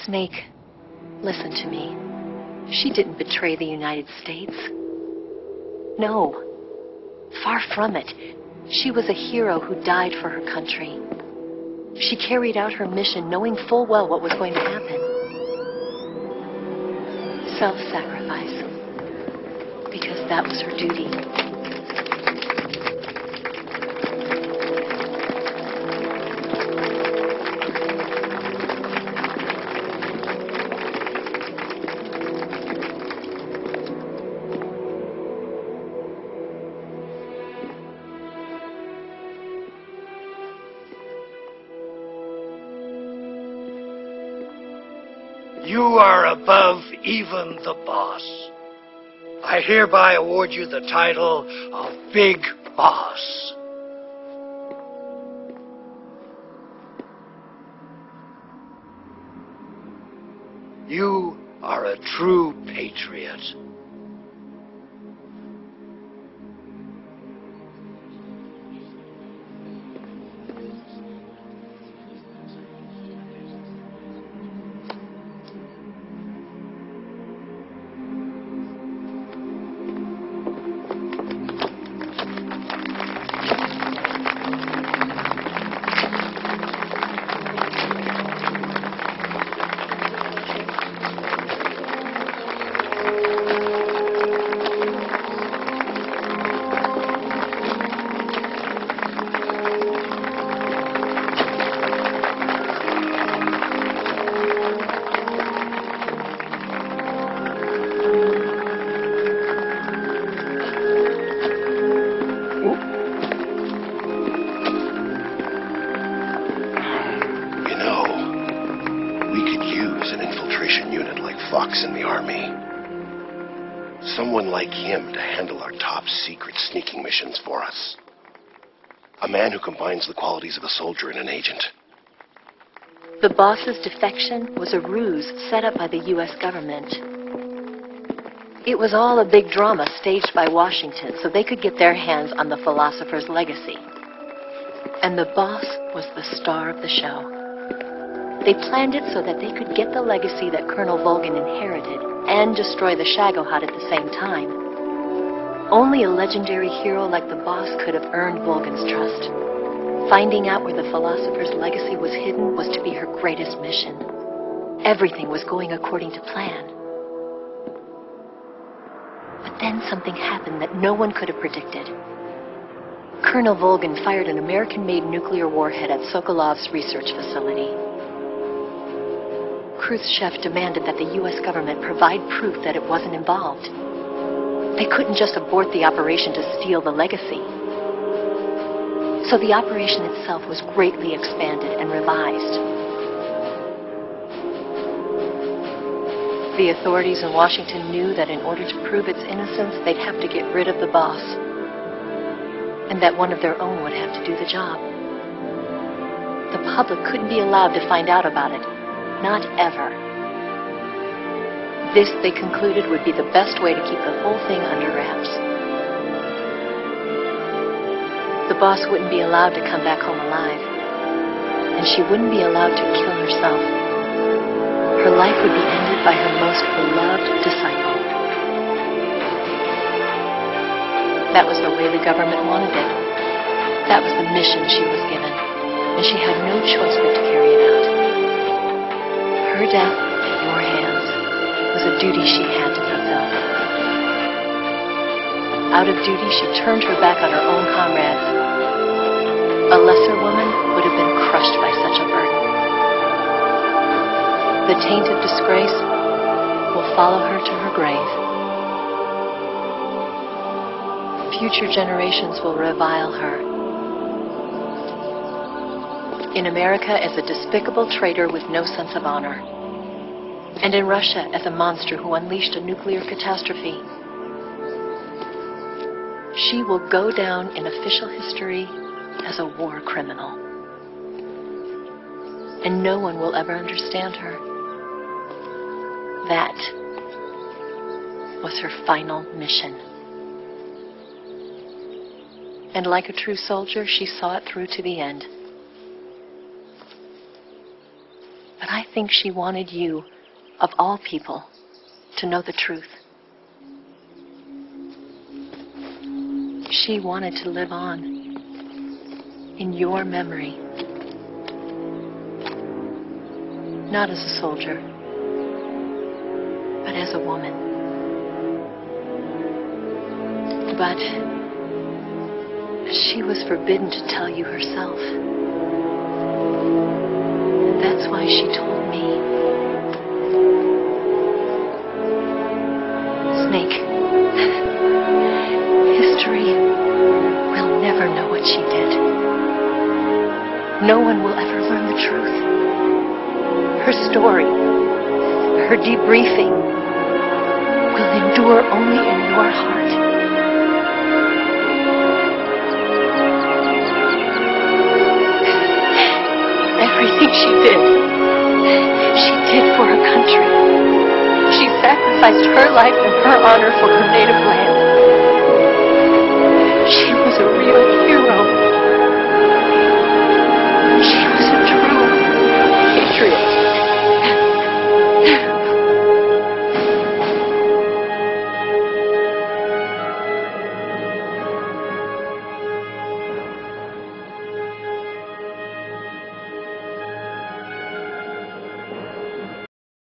Snake, listen to me. She didn't betray the United States. No. Far from it. She was a hero who died for her country. She carried out her mission knowing full well what was going to happen. Self-sacrifice. Because that was her duty. You are above even the boss. I hereby award you the title of Big Boss. You are a true patriot. Fox in the Army. Someone like him to handle our top secret sneaking missions for us. A man who combines the qualities of a soldier and an agent. The boss's defection was a ruse set up by the U.S. government. It was all a big drama staged by Washington so they could get their hands on the philosopher's legacy. And the boss was the star of the show. They planned it so that they could get the legacy that Colonel Volgin inherited and destroy the Shagohod at the same time. Only a legendary hero like the boss could have earned Volgin's trust. Finding out where the philosopher's legacy was hidden was to be her greatest mission. Everything was going according to plan. But then something happened that no one could have predicted. Colonel Volgin fired an American-made nuclear warhead at Sokolov's research facility. Khrushchev demanded that the U.S. government provide proof that it wasn't involved. They couldn't just abort the operation to steal the legacy. So the operation itself was greatly expanded and revised. The authorities in Washington knew that in order to prove its innocence, they'd have to get rid of the boss, and that one of their own would have to do the job. The public couldn't be allowed to find out about it. Not ever. This, they concluded, would be the best way to keep the whole thing under wraps. The boss wouldn't be allowed to come back home alive, and she wouldn't be allowed to kill herself. Her life would be ended by her most beloved disciple. That was the way the government wanted it. That was the mission she was given, and she had no choice but to carry it out. Her death at your hands was a duty she had to fulfill. Out of duty, she turned her back on her own comrades. A lesser woman would have been crushed by such a burden. The taint of disgrace will follow her to her grave. Future generations will revile her. In America as a despicable traitor with no sense of honor. And in Russia as a monster who unleashed a nuclear catastrophe. She will go down in official history as a war criminal. And no one will ever understand her. That was her final mission. And like a true soldier, she saw it through to the end. But I think she wanted you, of all people, to know the truth. She wanted to live on in your memory. Not as a soldier, but as a woman. But she was forbidden to tell you herself. And that's why she told me. Snake, history will never know what she did. No one will ever learn the truth. Her story, her debriefing, will endure only in your heart. Everything she did for her country. She sacrificed her life and her honor for her native land.